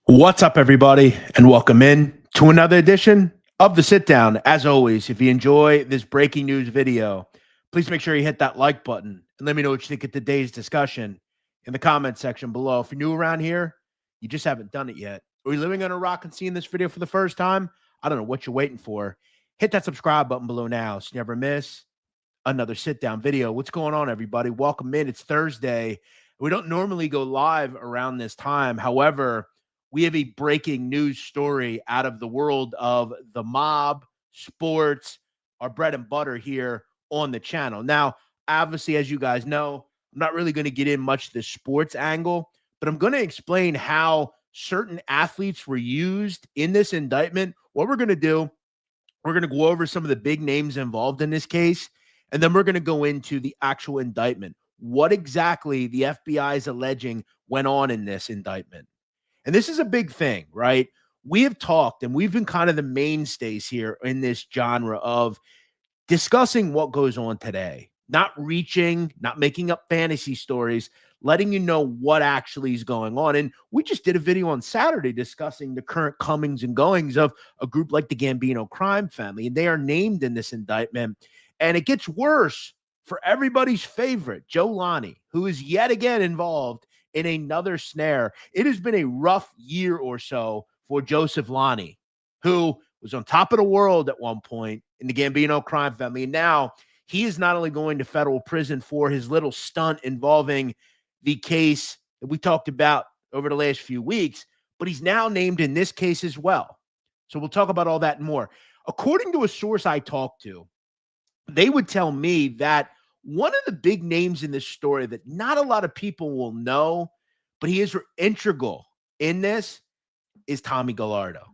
What's up, everybody, and welcome in to another edition of the Sit Down. As always, if you enjoy this breaking news video, please make sure you hit that like button and let me know what you think of today's discussion in the comment section below. If you're new around here, you just haven't done it yet, or you're living under a rock and seeing this video for the first time, I don't know what you're waiting for. Hit that subscribe button below now so you never miss another Sit Down video. What's going on, everybody? Welcome in. It's Thursday. We don't normally go live around this time. However, we have a breaking news story out of the world of the mob, sports, our bread and butter here on the channel. Now, obviously, as you guys know, I'm not really going to get in much the sports angle, but I'm going to explain how certain athletes were used in this indictment. What we're going to do, we're going to go over some of the big names involved in this case, and then we're going to go into the actual indictment. What exactly the FBI is alleging went on in this indictment. And this is a big thing, right? We have talked and we've been kind of the mainstays here in this genre of discussing what goes on today, not reaching, not making up fantasy stories, letting you know what actually is going on. And we just did a video on Saturday discussing the current comings and goings of a group like the Gambino crime family, and they are named in this indictment. And it gets worse for everybody's favorite, Joe Lonnie, who is yet again involved in another snare. It has been a rough year or so for Joseph Lonnie, who was on top of the world at one point in the Gambino crime family. And now he is not only going to federal prison for his little stunt involving the case that we talked about over the last few weeks, but he's now named in this case as well. So we'll talk about all that and more. According to a source I talked to, they would tell me that one of the big names in this story that not a lot of people will know, but he is integral in this, is Tommy Gallardo,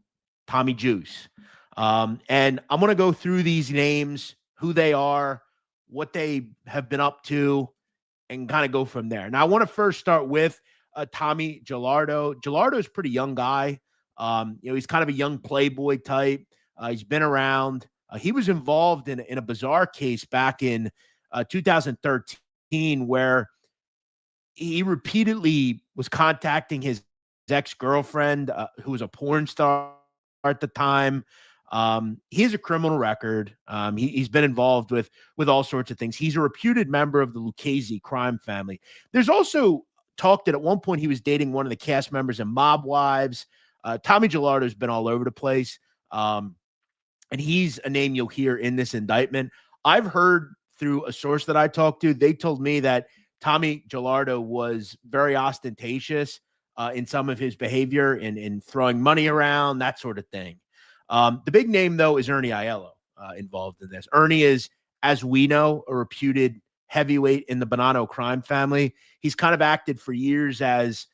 Tommy Juice. And I'm going to go through these names, who they are, what they have been up to, and kind of go from there. Now, I want to first start with Tommy Gallardo. Gallardo is a pretty young guy. He's kind of a young playboy type. He's been around. He was involved in a bizarre case back in 2013, where he repeatedly was contacting his ex-girlfriend, who was a porn star at the time. He has a criminal record. He's been involved with all sorts of things. He's a reputed member of the Lucchese crime family. There's also talk that at one point he was dating one of the cast members in Mob Wives. Tommy Gallardo has been all over the place. And he's a name you'll hear in this indictment. I've heard through a source that I talked to, they told me that Tommy Gallardo was very ostentatious in some of his behavior in throwing money around, that sort of thing. The big name, though, is Ernie Aiello involved in this. Ernie is, as we know, a reputed heavyweight in the Bonanno crime family. He's kind of acted for years as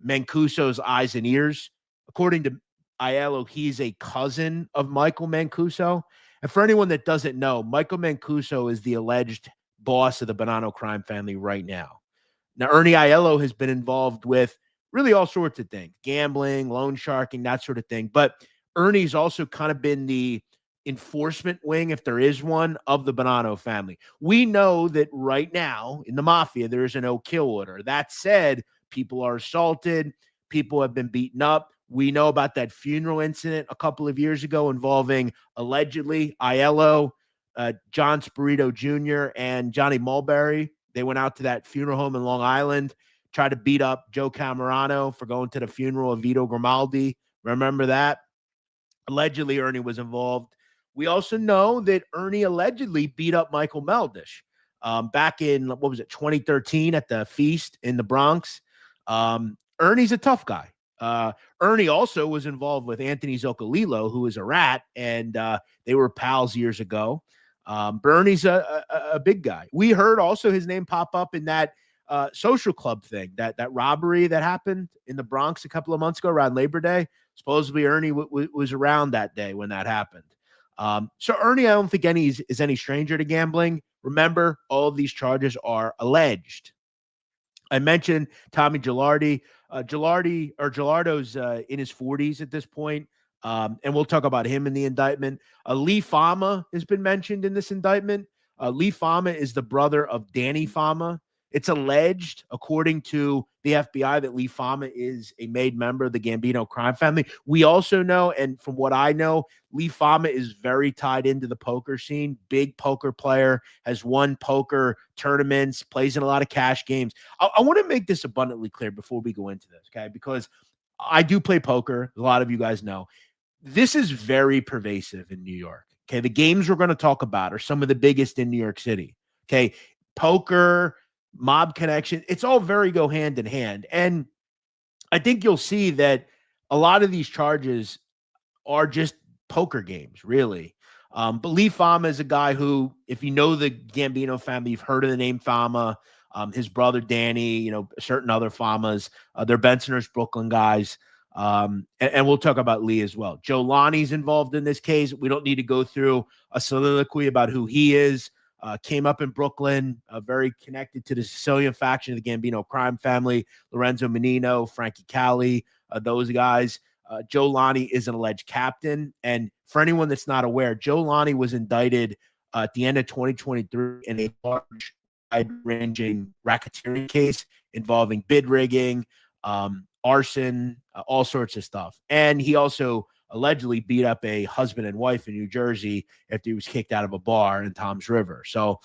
Mancuso's eyes and ears. According to Aiello, he's a cousin of Michael Mancuso. And for anyone that doesn't know, Michael Mancuso is the alleged boss of the Bonanno crime family right now. Now, Ernie Aiello has been involved with really all sorts of things, gambling, loan sharking, that sort of thing. But Ernie's also kind of been the enforcement wing, if there is one, of the Bonanno family. We know that right now in the Mafia, there is a no-kill order. That said, people are assaulted. People have been beaten up. We know about that funeral incident a couple of years ago involving allegedly Aiello, John Spirito Jr., and Johnny Mulberry. They went out to that funeral home in Long Island, tried to beat up Joe Camerano for going to the funeral of Vito Grimaldi. Remember that? Allegedly, Ernie was involved. We also know that Ernie allegedly beat up Michael Meldish back in, 2013 at the feast in the Bronx. Ernie's a tough guy. Ernie also was involved with Anthony Zoccolillo, who is a rat, and they were pals years ago. Ernie's a big guy. We heard also his name pop up in that social club thing, that robbery that happened in the Bronx a couple of months ago around Labor Day. Supposedly Ernie was around that day when that happened. So Ernie, I don't think is any stranger to gambling. Remember, all of these charges are alleged. I mentioned Tommy Gallardo. Gallardo's in his 40s at this point, and we'll talk about him in the indictment. Lee Fama has been mentioned in this indictment. Lee Fama is the brother of Danny Fama. It's alleged, according to the FBI, that Lee Fama is a made member of the Gambino crime family. We also know, and from what I know, Lee Fama is very tied into the poker scene. Big poker player, has won poker tournaments, plays in a lot of cash games. I want to make this abundantly clear before we go into this, okay? Because I do play poker. A lot of you guys know. This is very pervasive in New York. Okay. The games we're going to talk about are some of the biggest in New York City. Okay. Poker, mob connection, it's all very go hand in hand. And I think you'll see that a lot of these charges are just poker games, really. But Lee Fama is a guy who, if you know the Gambino family, you've heard of the name Fama. His brother Danny, you know, certain other Famas. They're Bensonhurst, Brooklyn guys. And we'll talk about Lee as well. Joe Lonnie's involved in this case. We don't need to go through a soliloquy about who he is. Came up in Brooklyn, very connected to the Sicilian faction of the Gambino crime family. Lorenzo Menino, Frankie Cali, those guys. Joe Lonnie is an alleged captain. And for anyone that's not aware, Joe Lonnie was indicted at the end of 2023 in a large, wide-ranging racketeering case involving bid rigging, arson, all sorts of stuff. And he also allegedly beat up a husband and wife in New Jersey after he was kicked out of a bar in Toms River. So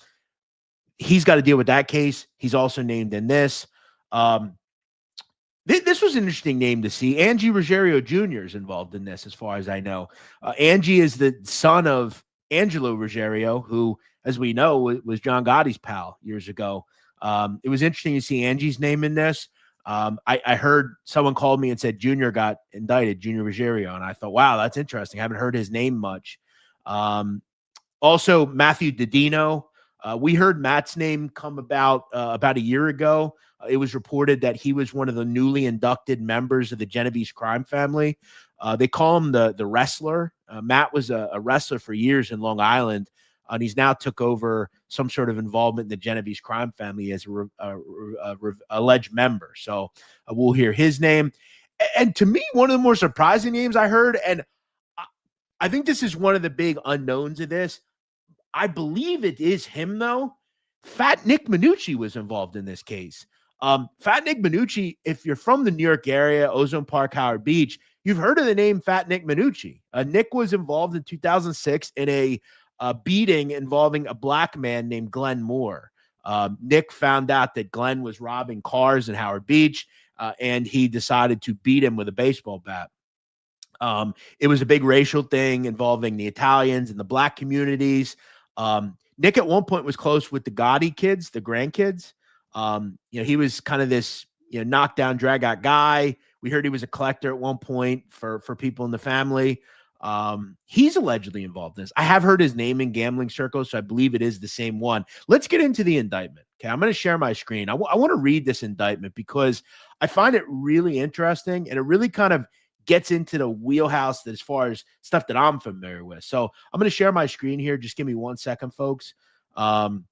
he's got to deal with that case. He's also named in this. This was an interesting name to see. Angie Ruggiano Jr. is involved in this, as far as I know. Angie is the son of Angelo Ruggiero, who, as we know, was John Gotti's pal years ago. It was interesting to see Angie's name in this. I heard someone called me and said Junior got indicted, Junior Ruggiero, and I thought, wow, that's interesting. I haven't heard his name much. Also, Matthew Didino. We heard Matt's name come about a year ago. It was reported that he was one of the newly inducted members of the Genovese crime family. They call him the wrestler. Matt was a wrestler for years in Long Island, and he's now took over some sort of involvement in the Genovese crime family as a alleged member. So we'll hear his name. And to me, one of the more surprising names I heard, and I think this is one of the big unknowns of this, I believe it is him, though. Fat Nick Minucci was involved in this case. Fat Nick Minucci, if you're from the New York area, Ozone Park, Howard Beach, you've heard of the name Fat Nick Minucci. Nick was involved in 2006 in a beating involving a black man named Glenn Moore. Nick found out that Glenn was robbing cars in Howard Beach, and he decided to beat him with a baseball bat. It was a big racial thing involving the Italians and the black communities. Nick at one point was close with the Gotti kids, the grandkids. He was kind of this, knockdown, drag out guy. We heard he was a collector at one point for people in the family. He's allegedly involved in this. I have heard his name in gambling circles, so I believe it is the same one. Let's get into the indictment. Okay, I'm going to share my screen. I want to read this indictment because I find it really interesting, and it really kind of gets into the wheelhouse that as far as stuff that I'm familiar with. So I'm going to share my screen here. Just give me 1 second, folks. I'm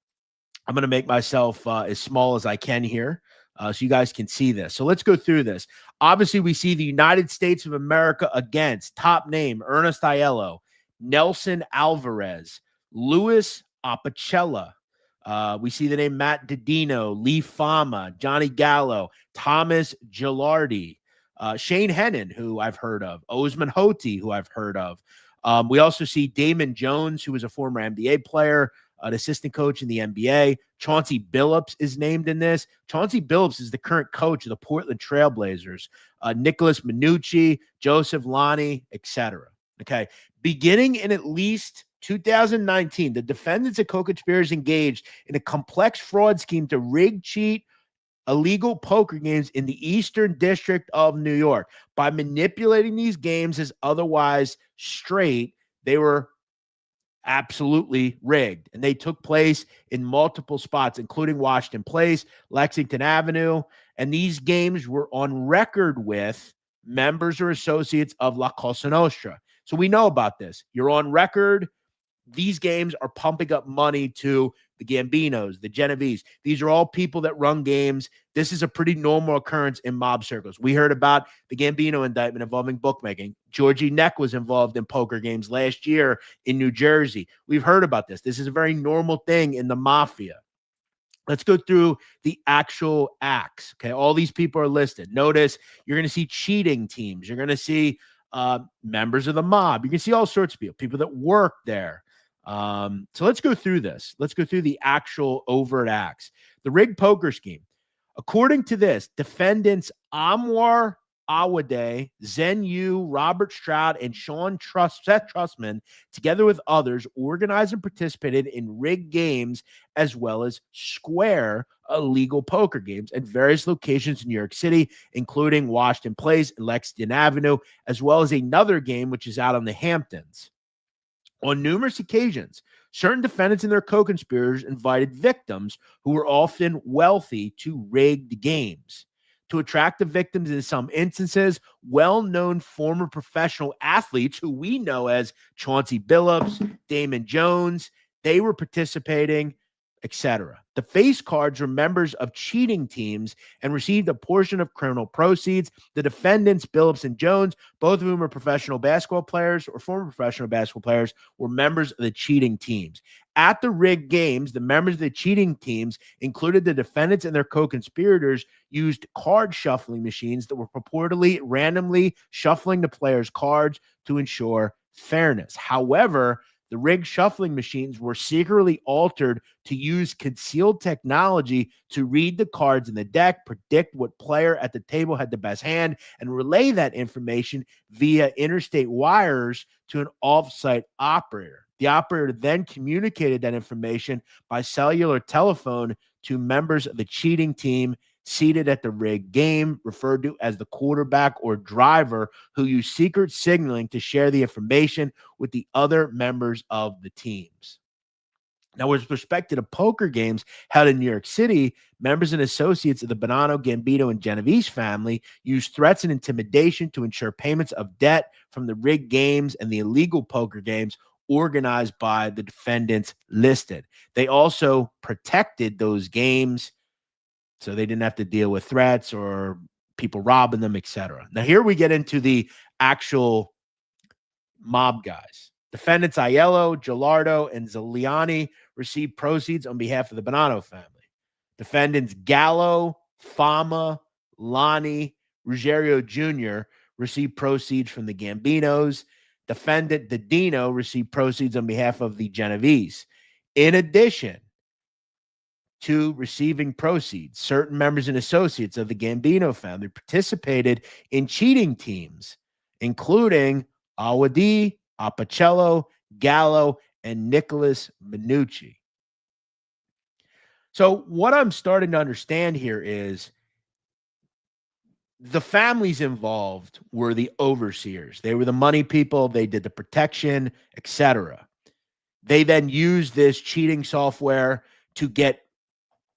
going to make myself as small as I can here so you guys can see this. So let's go through this. Obviously, we see the United States of America against top name Ernest Aiello, Nelson Alvarez, Louis Apicella. We see the name Matt Didino, Lee Fama, Johnny Gallo, Thomas Gilardi, Shane Hennon, who I've heard of, Osman Hoti, who I've heard of. We also see Damon Jones, who was a former NBA player, an assistant coach in the NBA. Chauncey Billups is named in this. Chauncey Billups is the current coach of the Portland Trailblazers. Nicholas Minucci, Joseph Lonnie, etc. Okay. Beginning in at least 2019, the defendants at co-conspirators engaged in a complex fraud scheme to rig, cheat, illegal poker games in the Eastern District of New York. By manipulating these games as otherwise straight, they were absolutely rigged, and they took place in multiple spots, including Washington Place, Lexington Avenue, and these games were on record with members or associates of La Cosa Nostra. So we know about this. You're on record. These games are pumping up money to the Gambinos, the Genovese. These are all people that run games. This is a pretty normal occurrence in mob circles. We heard about the Gambino indictment involving bookmaking. Georgie Neck was involved in poker games last year in New Jersey. We've heard about this. This is a very normal thing in the mafia. Let's go through the actual acts. Okay, all these people are listed. Notice you're going to see cheating teams. You're going to see members of the mob. You can see all sorts of people that work there. So let's go through this. Let's go through the actual overt acts. The rigged poker scheme. According to this, defendants Amwar Awade, Zen Yu, Robert Stroud, and Seth Trustman, together with others, organized and participated in rigged games as well as square illegal poker games at various locations in New York City, including Washington Place and Lexington Avenue, as well as another game which is out on the Hamptons. On numerous occasions, certain defendants and their co-conspirators invited victims who were often wealthy to rig the games. To attract the victims, in some instances, well-known former professional athletes who we know as Chauncey Billups, Damon Jones, they were participating, etc. The face cards were members of cheating teams and received a portion of criminal proceeds. The defendants, Billups and Jones, both of whom are professional basketball players or former professional basketball players, were members of the cheating teams. At the rigged games, the members of the cheating teams, included the defendants and their co-conspirators, used card shuffling machines that were purportedly randomly shuffling the players' cards to ensure fairness. However, the rigged shuffling machines were secretly altered to use concealed technology to read the cards in the deck, predict what player at the table had the best hand, and relay that information via interstate wires to an off-site operator. The operator then communicated that information by cellular telephone to members of the cheating team seated at the rigged game, referred to as the quarterback or driver, who used secret signaling to share the information with the other members of the teams. Now, with respect to the poker games held in New York City, members and associates of the Bonanno, Gambino, and Genovese family used threats and intimidation to ensure payments of debt from the rigged games and the illegal poker games organized by the defendants listed. They also protected those games so they didn't have to deal with threats or people robbing them, etc. Now, here we get into the actual mob guys. Defendants Aiello, Gilardo, and Ziliani received proceeds on behalf of the Bonanno family. Defendants Gallo, Fama, Lonnie, Ruggiero Jr. received proceeds from the Gambinos. Defendant Didino received proceeds on behalf of the Genovese. In addition to receiving proceeds, certain members and associates of the Gambino family participated in cheating teams, including Awadi, Apacello, Gallo, and Nicholas Minucci. So what I'm starting to understand here is the families involved were the overseers. They were the money people. They did the protection, etc. They then used this cheating software to get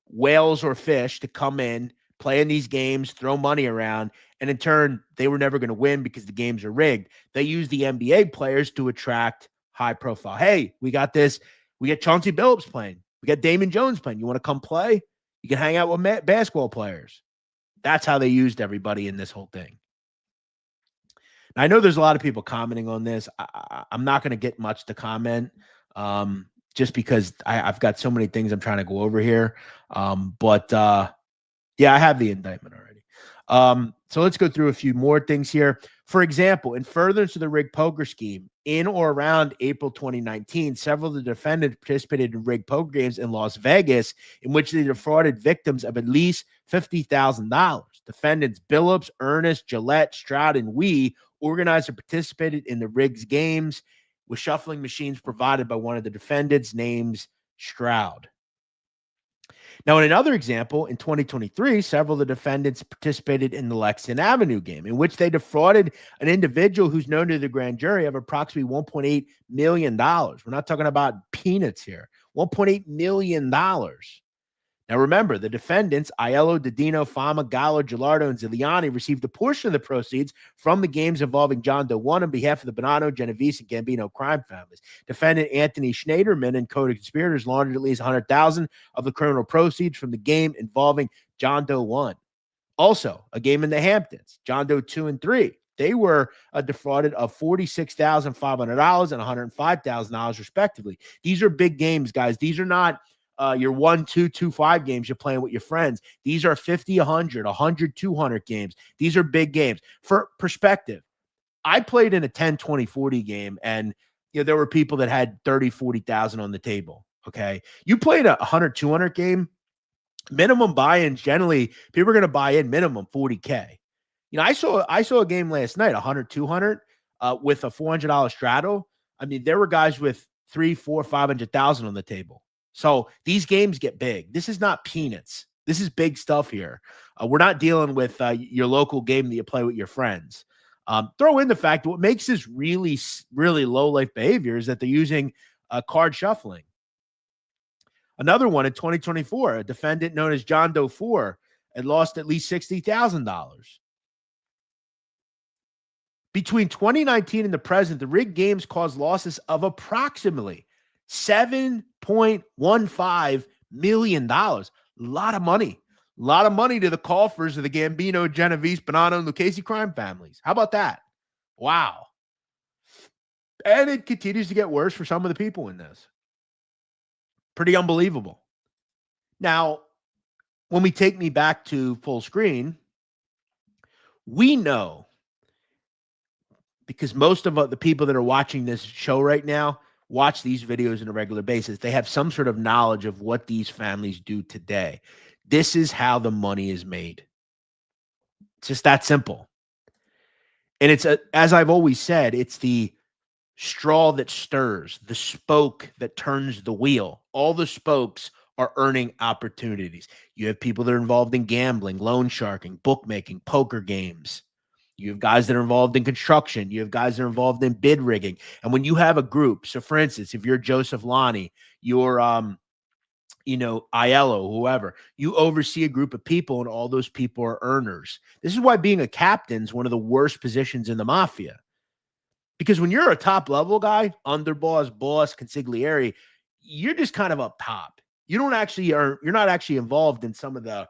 whales or fish to come in, play in these games, throw money around, and in turn, they were never going to win because the games are rigged. They used the NBA players to attract high profile. Hey, we got this. We got Chauncey Billups playing. We got Damon Jones playing. You want to come play? You can hang out with basketball players. That's how they used everybody in this whole thing. Now, I know there's a lot of people commenting on this. I'm not going to get much to comment just because I've got so many things I'm trying to go over here. Yeah, I have the indictment already. So let's go through a few more things here. For example, in furtherance of the rigged poker scheme, in or around April 2019, several of the defendants participated in rigged poker games in Las Vegas, in which they defrauded victims of at least $50,000. Defendants Billups, Ernest, Gillette, Stroud, and Wee organized and participated in the rigged games with shuffling machines provided by one of the defendants, named Stroud. Now, in another example, in 2023, several of the defendants participated in the Lexington Avenue game, in which they defrauded an individual who's known to the grand jury of approximately $1.8 million. We're not talking about peanuts here. $1.8 million. Now, remember, the defendants, Aiello, Didino, Fama, Gallo, Gilardo, and Ziliani, received a portion of the proceeds from the games involving John Doe 1 on behalf of the Bonanno, Genovese, and Gambino crime families. Defendant Anthony Schneiderman and co-conspirators laundered at least $100,000 of the criminal proceeds from the game involving John Doe 1. Also, a game in the Hamptons, John Doe 2 and 3. They were defrauded of $46,500 and $105,000, respectively. These are big games, guys. These are not your 1-2-2-5 games you're playing with your friends. These are 50, 100, 100, 200 games. These are big games. For perspective, I played in a 10, 20, 40 game, and there were people that had 30, 40,000 on the table. Okay. You played a 100, 200 game, minimum buy-ins, generally, people are going to buy in minimum 40K. I saw a game last night, 100, 200, with a $400 straddle. I mean, there were guys with 3, 4, 500,000 on the table. So these games get big. This is not peanuts. This is big stuff here. We're not dealing with your local game that you play with your friends. Throw in the fact that what makes this really, really low life behavior is that they're using card shuffling. Another one in 2024, a defendant known as John Doe 4 had lost at least $60,000. Between 2019 and the present, the rigged games caused losses of approximately $7.15 million. A lot of money. A lot of money to the coffers of the Gambino, Genovese, Bonanno, and Lucchese crime families. How about that? Wow. And it continues to get worse for some of the people in this. Pretty unbelievable. Now, when we take me back to full screen, we know, because most of the people that are watching this show right now watch these videos on a regular basis. They have some sort of knowledge of what these families do today. This is how the money is made. It's just that simple. And it's, as I've always said, it's the straw that stirs, the spoke that turns the wheel. All the spokes are earning opportunities. You have people that are involved in gambling, loan sharking, bookmaking, poker games. You have guys that are involved in construction. You have guys that are involved in bid rigging. And when you have a group, so for instance, if you're Joseph Lonnie, you're, Aiello, whoever, you oversee a group of people and all those people are earners. This is why being a captain is one of the worst positions in the mafia. Because when you're a top level guy, underboss, boss, consigliere, you're just kind of up top. You're not actually involved in some of the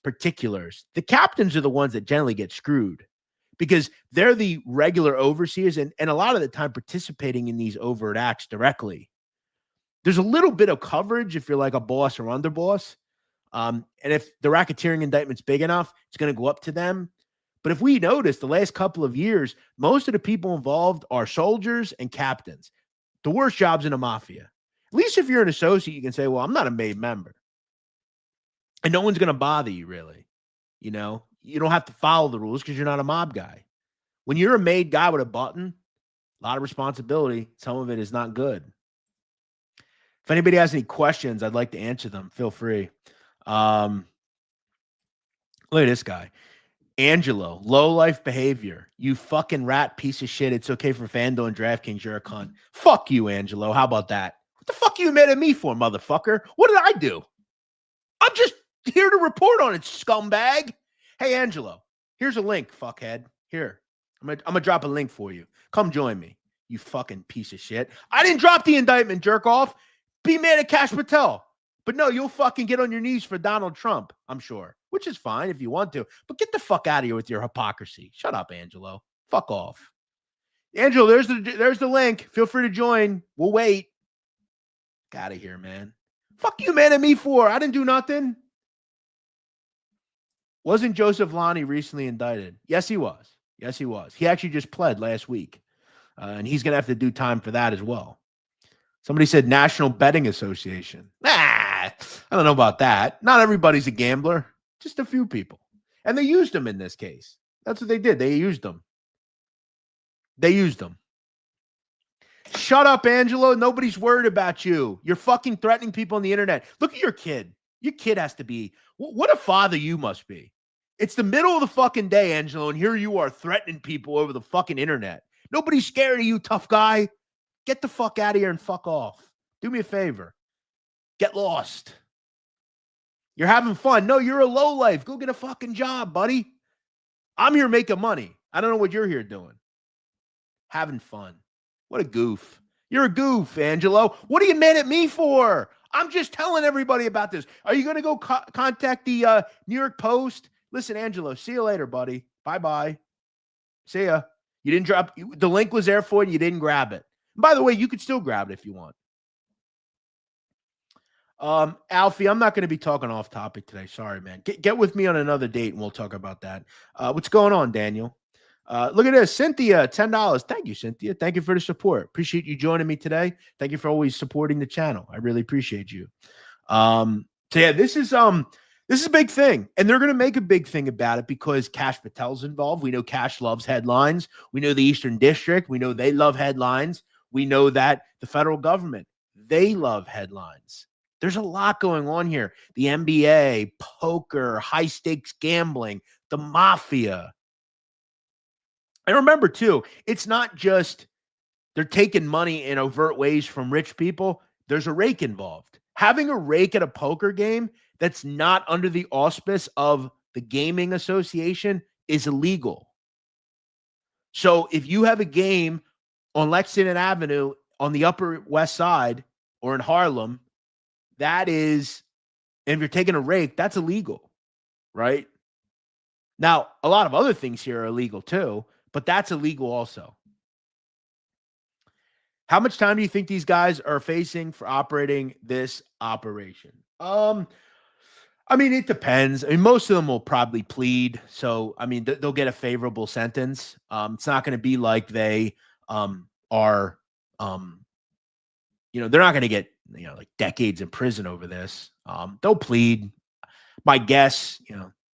particulars. The captains are the ones that generally get screwed, because they're the regular overseers and a lot of the time participating in these overt acts directly. There's a little bit of coverage if you're like a boss or underboss. And if the racketeering indictment's big enough, it's going to go up to them. But if we notice the last couple of years, most of the people involved are soldiers and captains. The worst jobs in the mafia. At least if you're an associate, you can say, well, I'm not a made member. And no one's going to bother you, really. You don't have to follow the rules because you're not a mob guy. When you're a made guy with a button, a lot of responsibility. Some of it is not good. If anybody has any questions, I'd like to answer them. Feel free. Look at this guy. Angelo, low life behavior. You fucking rat piece of shit. It's okay for FanDuel and DraftKings. You're a cunt. Fuck you, Angelo. How about that? What the fuck are you mad at me for, motherfucker? What did I do? I'm just here to report on it, scumbag. Hey, Angelo, here's a link, fuckhead. Here. I'm gonna drop a link for you. Come join me, you fucking piece of shit. I didn't drop the indictment, jerk off. Be mad at Cash Patel. But no, you'll fucking get on your knees for Donald Trump, I'm sure. Which is fine if you want to. But get the fuck out of here with your hypocrisy. Shut up, Angelo. Fuck off. Angelo, there's the link. Feel free to join. We'll wait. Get out of here, man. Fuck you mad at me for? I didn't do nothing. Wasn't Joseph Lonnie recently indicted? Yes, he was. Yes, he was. He actually just pled last week. And he's going to have to do time for that as well. Somebody said National Betting Association. I don't know about that. Not everybody's a gambler. Just a few people. And they used them in this case. That's what they did. They used them. Shut up, Angelo. Nobody's worried about you. You're fucking threatening people on the internet. Look at your kid. Your kid has to be. What a father you must be. It's the middle of the fucking day, Angelo, and here you are threatening people over the fucking internet. Nobody's scared of you, tough guy. Get the fuck out of here and fuck off. Do me a favor. Get lost. You're having fun. No, you're a lowlife. Go get a fucking job, buddy. I'm here making money. I don't know what you're here doing. Having fun. What a goof. You're a goof, Angelo. What are you mad at me for? I'm just telling everybody about this. Are you going to go contact the New York Post? Listen, Angelo, see you later, buddy. Bye-bye. See ya. You didn't drop. The link was there for you. You didn't grab it. And by the way, you could still grab it if you want. Alfie, I'm not going to be talking off topic today. Sorry, man. Get with me on another date and we'll talk about that. What's going on, Daniel? Look at this. Cynthia, $10. Thank you, Cynthia. Thank you for the support. Appreciate you joining me today. Thank you for always supporting the channel. I really appreciate you. So yeah, this is a big thing, and they're going to make a big thing about it because Cash Patel's involved. We know Cash loves headlines. We know the Eastern District. We know they love headlines. We know that the federal government, they love headlines. There's a lot going on here. The NBA, poker, high stakes gambling, the mafia. And remember too, it's not just they're taking money in overt ways from rich people. There's a rake involved. Having a rake at a poker game that's not under the auspice of the gaming association is illegal. So if you have a game on Lexington Avenue on the Upper West Side or in Harlem, that is, and if you're taking a rake, that's illegal, right? Now, a lot of other things here are illegal too, but that's illegal also. How much time do you think these guys are facing for operating this operation? I mean, it depends. I mean, most of them will probably plead. So, I mean, they'll get a favorable sentence. It's not going to be like they are, they're not going to get, like decades in prison over this. They'll plead. My guess,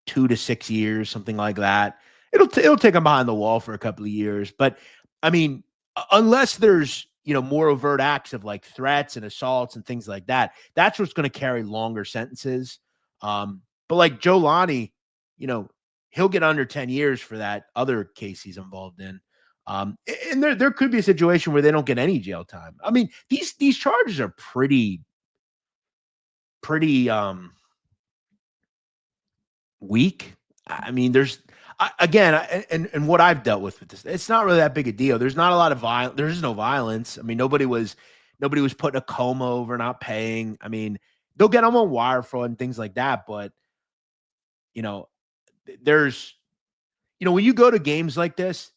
2 to 6 years, something like that. It'll take them behind the wall for a couple of years. But, I mean, unless there's, more overt acts of like threats and assaults and things like that, that's what's going to carry longer sentences. But like Joe Lonnie, he'll get under 10 years for that other case he's involved in. And there could be a situation where they don't get any jail time. I mean, these charges are pretty weak. I mean, there's what I've dealt with this, it's not really that big a deal. There's not a lot of violence. There's no violence. I mean, nobody was put in a coma over not paying. I mean, they'll get them on wire fraud and things like that. But, there's, when you go to games like this,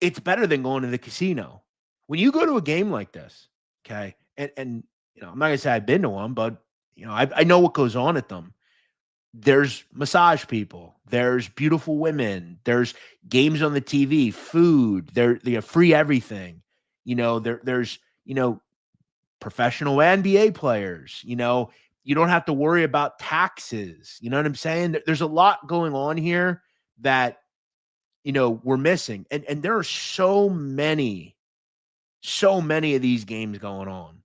it's better than going to the casino. When you go to a game like this, okay, and I'm not gonna say I've been to one, but I know what goes on at them. There's massage people, there's beautiful women, there's games on the TV, food, they're free everything. There's professional NBA players. You don't have to worry about taxes. You know what I'm saying? There's a lot going on here that we're missing. And there are so many of these games going on.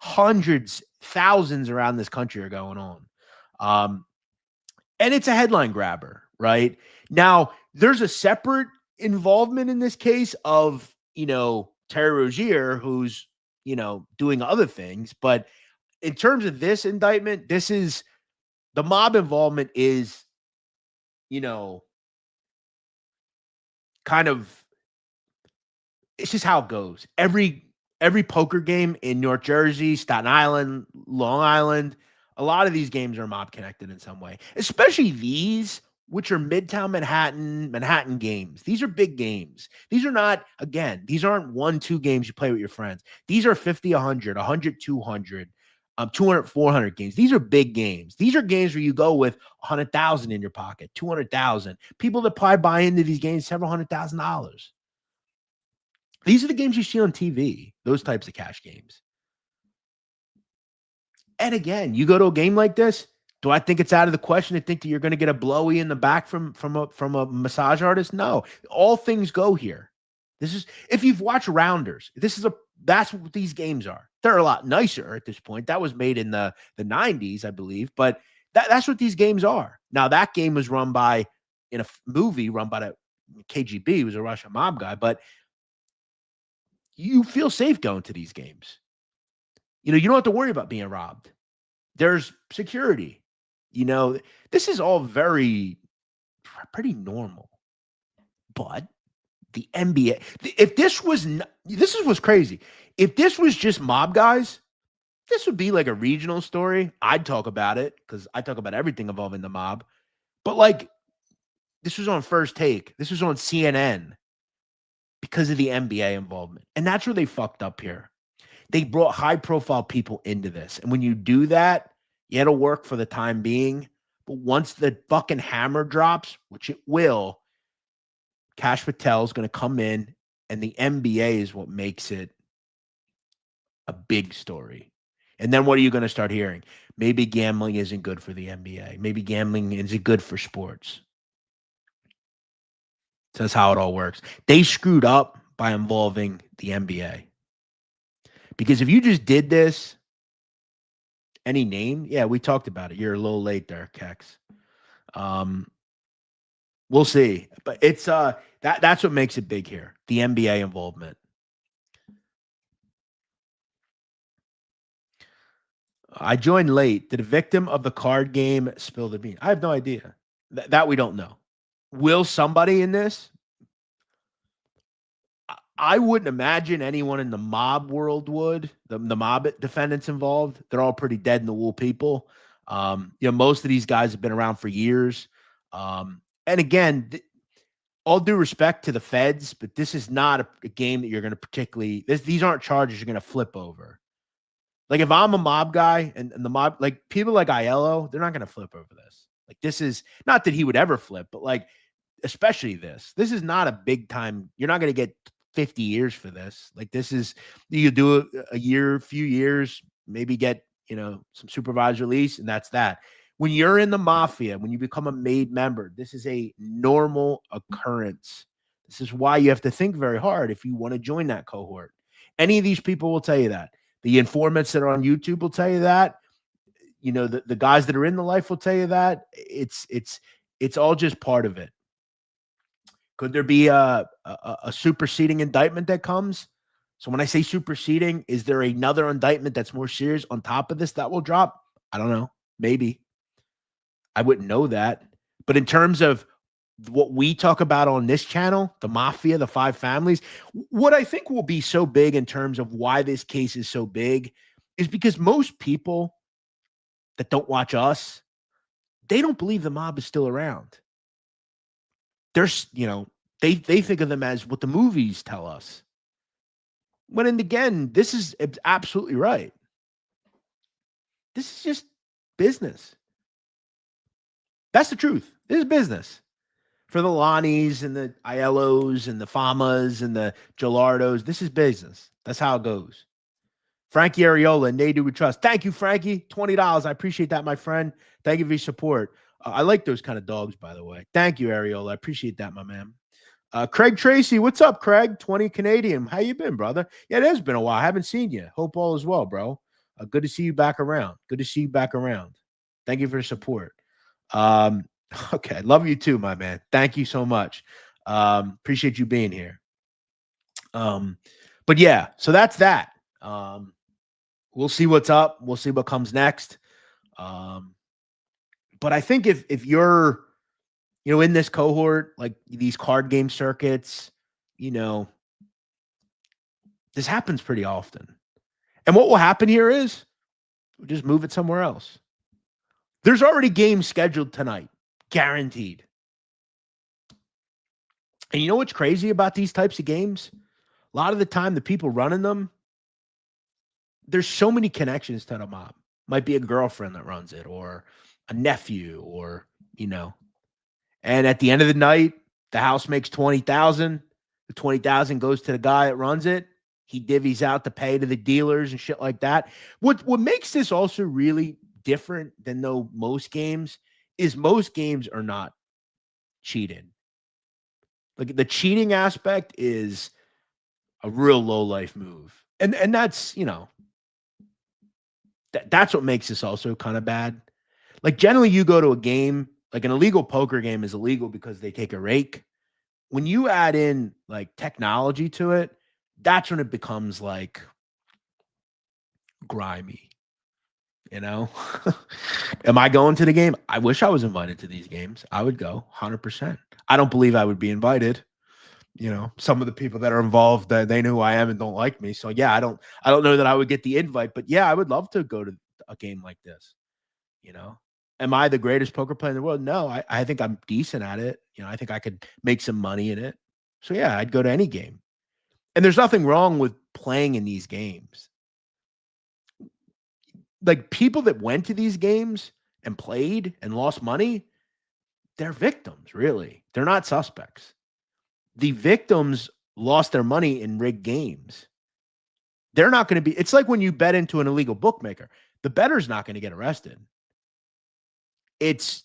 Hundreds, thousands around this country are going on. And it's a headline grabber, right? Now, there's a separate involvement in this case of, Terry Rozier, who's, doing other things. But in terms of this indictment, this is the mob involvement is, kind of, it's just how it goes. Every poker game in North Jersey, Staten Island, Long Island, a lot of these games are mob connected in some way, especially these, which are Midtown Manhattan games. These are big games. These are not, again, these aren't 1-2 games you play with your friends. These are 50, 100, 100, 200, 200, 400 games. These are big games. These are games where you go with 100,000 in your pocket, 200,000. People that probably buy into these games, several $100,000. These are the games you see on TV, those types of cash games. And again, you go to a game like this, do I think it's out of the question to think that you're going to get a blowy in the back from a massage artist? No. All things go here. This is, if you've watched Rounders, that's what these games are. They're a lot nicer at this point. That was made in the 90s, I believe, but that's what these games are. Now, that game was run by, in a movie run by the KGB, he was a Russian mob guy, but you feel safe going to these games. You don't have to worry about being robbed. There's security. This is all pretty normal. But the NBA, this is what's crazy. If this was just mob guys, this would be like a regional story. I'd talk about it because I talk about everything involving the mob. But like, this was on First Take. This was on CNN because of the NBA involvement. And that's where they fucked up here. They brought high profile people into this. And when you do that, yeah, it'll work for the time being. But once the fucking hammer drops, which it will, Cash Patel is going to come in, and the NBA is what makes it a big story. And then what are you going to start hearing? Maybe gambling isn't good for the NBA. Maybe gambling isn't good for sports. So that's how it all works. They screwed up by involving the NBA. Because if you just did this, any name, yeah, we talked about it. You're a little late there, Kex. We'll see. But it's that's what makes it big here. The NBA involvement. I joined late. Did a victim of the card game spill the beans? I have no idea. That we don't know. Will somebody in this? I wouldn't imagine anyone in the mob world would. The mob defendants involved, they're all pretty dead in the wool people. Most of these guys have been around for years. And again, all due respect to the feds, but this is not a game that you're going to particularly. These aren't charges you're going to flip over. Like if I'm a mob guy and the mob, like people like Aiello, they're not going to flip over this. Like this is not that he would ever flip, but like especially this is not a big time. You're not going to get 50 years for this. Like this is, you do a year, few years, maybe get, some supervised release, and that's that. When you're in the mafia, when you become a made member, this is a normal occurrence. This is why you have to think very hard if you want to join that cohort. Any of these people will tell you that. The informants that are on YouTube will tell you that. The guys that are in the life will tell you that. It's all just part of it. Could there be a superseding indictment that comes? So when I say superseding, is there another indictment that's more serious on top of this that will drop? I don't know. Maybe. I wouldn't know that. But in terms of what we talk about on this channel, the mafia, the five families, what I think will be so big in terms of why this case is so big is because most people that don't watch us, they don't believe the mob is still around. There's, they think of them as what the movies tell us. When, and again, this is absolutely right. This is just business. That's the truth. This is business. For the Lonnies and the Aiellos and the Famas and the Gelardos, this is business. That's how it goes. Frankie Ariola and Nadu We Trust. Thank you, Frankie. $20. I appreciate that, my friend. Thank you for your support. I like those kind of dogs, by the way. Thank you, Ariola. I appreciate that, my man. Craig Tracy, what's up, Craig? 20 Canadian. How you been, brother? Yeah, it has been a while. I haven't seen you. Hope all is well, bro. Good to see you back around. Good to see you back around. Thank you for your support. Okay, love you too, my man. Thank you so much. Appreciate you being here. But yeah, so that's that. We'll see what's up. We'll see what comes next. But I think if you're, in this cohort, like these card game circuits, this happens pretty often. And what will happen here is we'll just move it somewhere else. There's already games scheduled tonight, guaranteed. And you know what's crazy about these types of games? A lot of the time, the people running them, there's so many connections to the mob. Might be a girlfriend that runs it, or a nephew, or, And at the end of the night, the house makes $20,000. The $20,000 goes to the guy that runs it. He divvies out the pay to the dealers and shit like that. What makes this also really different than though most games is most games are not cheated. Like the cheating aspect is a real low life move. And that's, that's what makes this also kind of bad. Like generally you go to a game, like an illegal poker game is illegal because they take a rake. When you add in like technology to it, that's when it becomes like grimy. Am I going to the game? I wish I was invited to these games. I would go 100%. I don't believe I would be invited. Some of the people that are involved, they know who I am and don't like me. So yeah, I don't know that I would get the invite, but yeah, I would love to go to a game like this. Am I the greatest poker player in the world? No, I think I'm decent at it. I think I could make some money in it. So yeah, I'd go to any game. And there's nothing wrong with playing in these games. like people that went to these games and played and lost money, they're victims, really. They're not suspects. The victims lost their money in rigged games. They're not going to be, it's like when you bet into an illegal bookmaker, the bettor's not going to get arrested. It's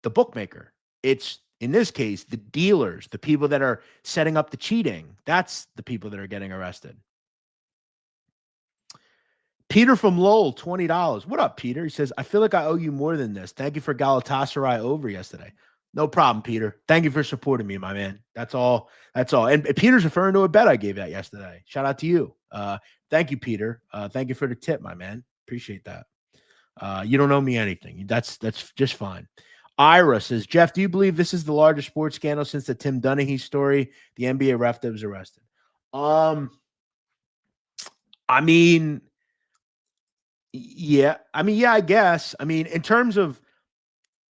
the bookmaker. It's, in this case, the dealers, the people that are setting up the cheating. That's the people that are getting arrested. Peter from Lowell, $20. What up, Peter? He says, I feel like I owe you more than this. Thank you for Galatasaray over yesterday. No problem, Peter. Thank you for supporting me, my man. That's all. That's all. And Peter's referring to a bet I gave out yesterday. Shout out to you. Thank you, Peter. Thank you for the tip, my man. Appreciate that. You don't owe me anything. That's just fine. Ira says, Jeff, do you believe this is the largest sports scandal since the Tim Dunahee story? The NBA ref that was arrested. I mean, yeah. I guess. I mean, in terms of,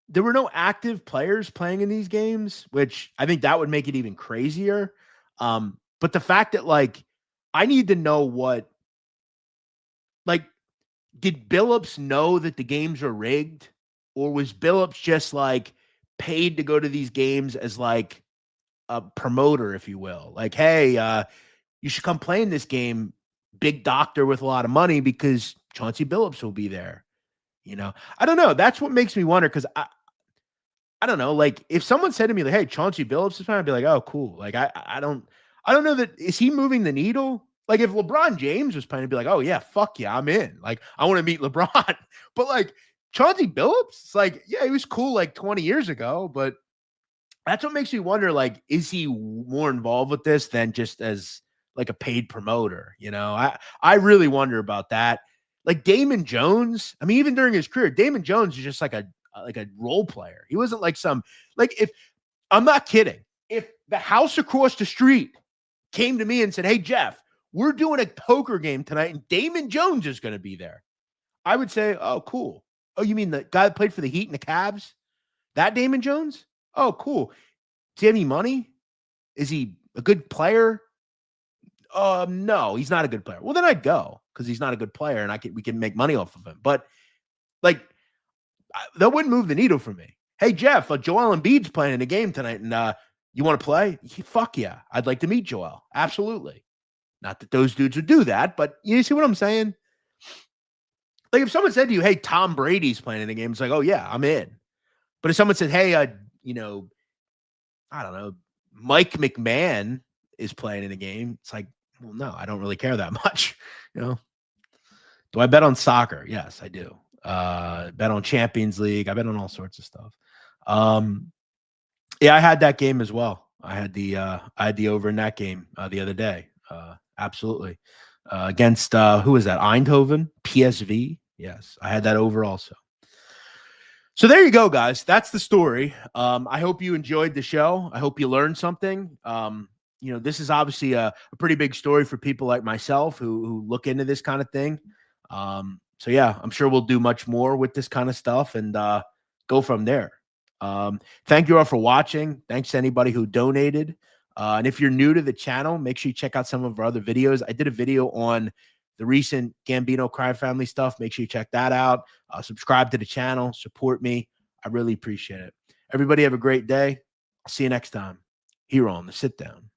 there were no active players playing in these games, which I think that would make it even crazier. But the fact that, like, I need to know what, like, did Billups know that the games are rigged? Or was Billups just, like, paid to go to these games as, like, a promoter, if you will? Like, hey, you should come play in this game, big doctor with a lot of money, because Chauncey Billups will be there. You know, I don't know. That's what makes me wonder, because I don't know. Like, if someone said to me, like, hey, Chauncey Billups is playing, I'd be like, oh, cool. Like, I don't know that, is he moving the needle? Like, if LeBron James was playing, I'd be like, oh yeah, fuck yeah, I'm in. Like, I want to meet LeBron. But like Chauncey Billups, it's like, yeah, he was cool like 20 years ago, but that's what makes me wonder, like, is he more involved with this than just as like a paid promoter? You know, I really wonder about that. Like Damon Jones, I mean, even during his career, Damon Jones is just like a role player. He wasn't like some, like, if, I'm not kidding, if the house across the street came to me and said, hey, Jeff, we're doing a poker game tonight and Damon Jones is going to be there, I would say, oh, cool. Oh, you mean the guy that played for the Heat and the Cavs? That Damon Jones? Oh, cool. Does he have any money? Is he a good player? No, he's not a good player. Well, then I'd go, because he's not a good player and we can make money off of him. But like, that wouldn't move the needle for me. Hey, Jeff, Joel Embiid's playing in a game tonight, and you want to play? Fuck yeah. I'd like to meet Joel. Absolutely. Not that those dudes would do that, but you see what I'm saying? Like, if someone said to you, hey, Tom Brady's playing in a game, it's like, oh yeah, I'm in. But if someone said, hey, you know, I don't know, Mike McMahon is playing in a game, it's like, well, no, I don't really care that much. You know, do I bet on soccer? Yes, I do. Bet on Champions League. I bet on all sorts of stuff. Yeah, I had that game as well. I had the over in that game the other day. Absolutely. Against who was that? Eindhoven, PSV. Yes, I had that over also. So there you go, guys. That's the story. I hope you enjoyed the show. I hope you learned something. You know, this is obviously a pretty big story for people like myself who look into this kind of thing. So yeah, I'm sure we'll do much more with this kind of stuff and go from there. Thank you all for watching. Thanks to anybody who donated. And if you're new to the channel, make sure you check out some of our other videos. I did a video on the recent Gambino Crime Family stuff. Make sure you check that out. Subscribe to the channel. Support me. I really appreciate it. Everybody have a great day. I'll see you next time here on the Sit Down.